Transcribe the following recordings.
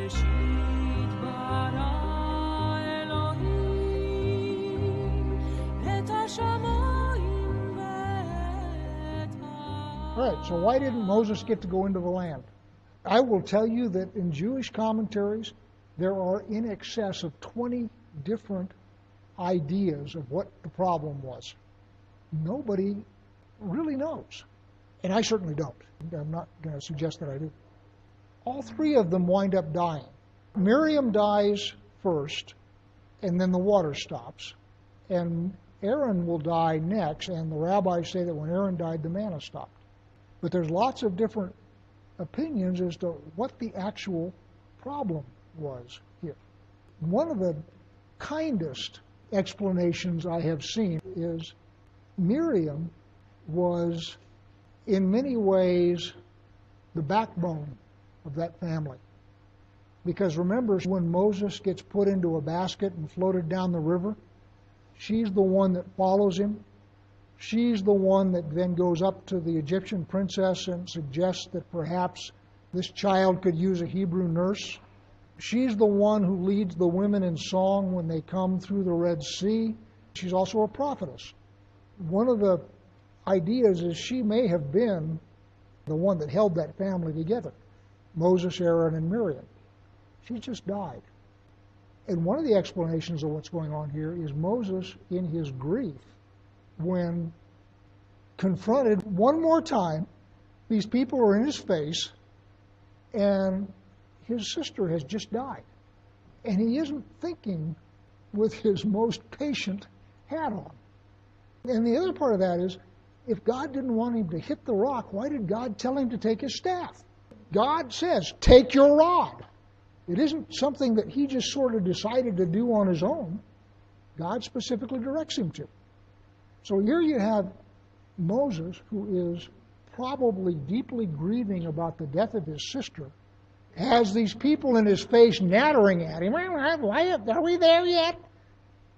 All right, so why didn't Moses get to go into the land? I will tell you that in Jewish commentaries, there are in excess of 20 different ideas of what the problem was. Nobody really knows, and I certainly don't. I'm not going to suggest that I do. All three of them wind up dying. Miriam dies first, and then the water stops. And Aaron will die next, and the rabbis say that when Aaron died, the manna stopped. But there's lots of different opinions as to what the actual problem was here. One of the kindest explanations I have seen is Miriam was in many ways the backbone of that family. Because remember, when Moses gets put into a basket and floated down the river, she's the one that follows him. She's the one that then goes up to the Egyptian princess and suggests that perhaps this child could use a Hebrew nurse. She's the one who leads the women in song when they come through the Red Sea. She's also a prophetess. One of the ideas is she may have been the one that held that family together. Moses, Aaron, and Miriam. She just died. And one of the explanations of what's going on here is Moses, in his grief, when confronted one more time, these people are in his face, and his sister has just died. And he isn't thinking with his most patient hat on. And the other part of that is, if God didn't want him to hit the rock, why did God tell him to take his staff? God says, take your rod. It isn't something that he just sort of decided to do on his own. God specifically directs him to. So here you have Moses, who is probably deeply grieving about the death of his sister, has these people in his face nattering at him, are we there yet?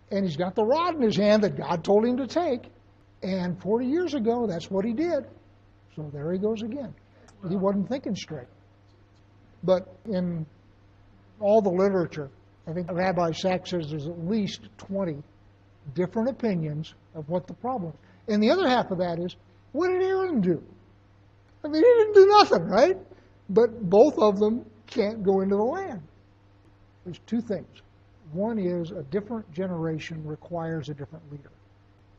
And he's got the rod in his hand that God told him to take. And 40 years ago, that's what he did. So there he goes again. He wasn't thinking straight. But in all the literature, I think Rabbi Sachs says there's at least 20 different opinions of what the problem is. And the other half of that is, what did Aaron do? I mean, he didn't do nothing, right? But both of them can't go into the land. There's two things. One is a different generation requires a different leader.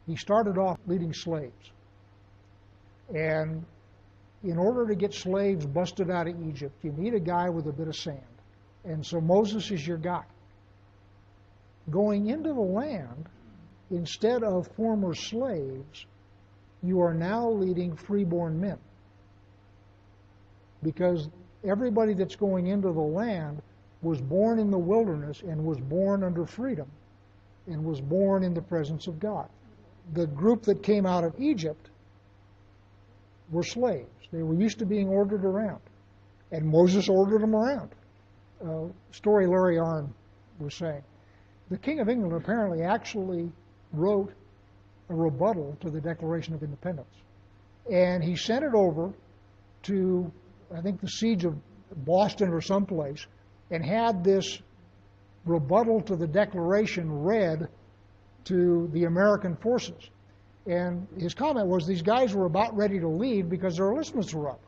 He started off leading slaves. And in order to get slaves busted out of Egypt, you need a guy with a bit of sand. And so Moses is your guy. Going into the land, instead of former slaves, you are now leading freeborn men. Because everybody that's going into the land was born in the wilderness and was born under freedom and was born in the presence of God. The group that came out of Egypt were slaves. They were used to being ordered around. And Moses ordered them around. Story Larry Arnn was saying. The King of England apparently actually wrote a rebuttal to the Declaration of Independence. And he sent it over to, I think, the siege of Boston or someplace, and had this rebuttal to the Declaration read to the American forces. And his comment was these guys were about ready to leave because their enlistments were up.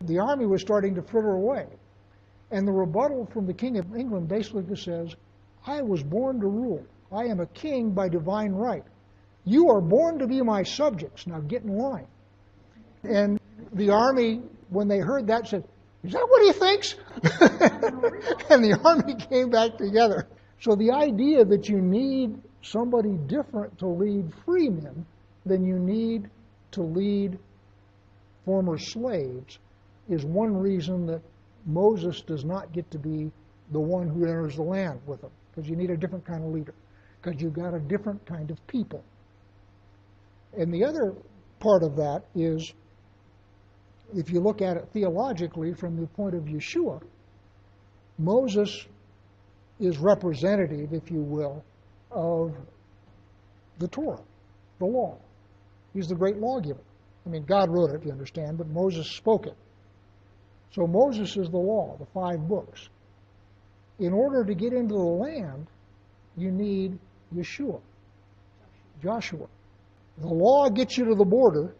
The army was starting to fritter away. And the rebuttal from the King of England basically says, I was born to rule. I am a king by divine right. You are born to be my subjects. Now get in line. And the army, when they heard that, said, is that what he thinks? And the army came back together. So the idea that you need somebody different to lead free men than you need to lead former slaves is one reason that Moses does not get to be the one who enters the land with them, because you need a different kind of leader, because you've got a different kind of people. And the other part of that is, if you look at it theologically from the point of Yeshua, Moses is representative, if you will, of the Torah, the law. He's the great lawgiver. I mean, God wrote it, you understand, but Moses spoke it. So Moses is the law, the 5 books. in order to get into the land, you need Yeshua, Joshua. The law gets you to the border,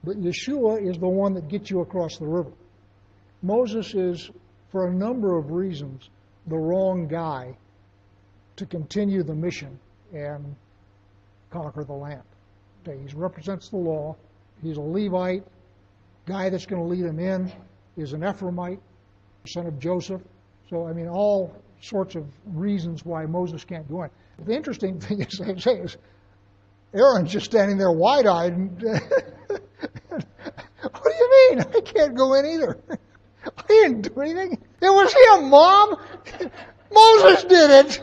but Yeshua is the one that gets you across the river. Moses is, for a number of reasons, the wrong guy to continue the mission and conquer the land. Okay, he represents the law. He's a Levite. Guy that's going to lead him in is an Ephraimite, son of Joseph. So, I mean, all sorts of reasons why Moses can't go in. The interesting thing is Aaron's just standing there wide-eyed. And what do you mean? I can't go in either. I didn't do anything. It was him, Mom. Moses did it.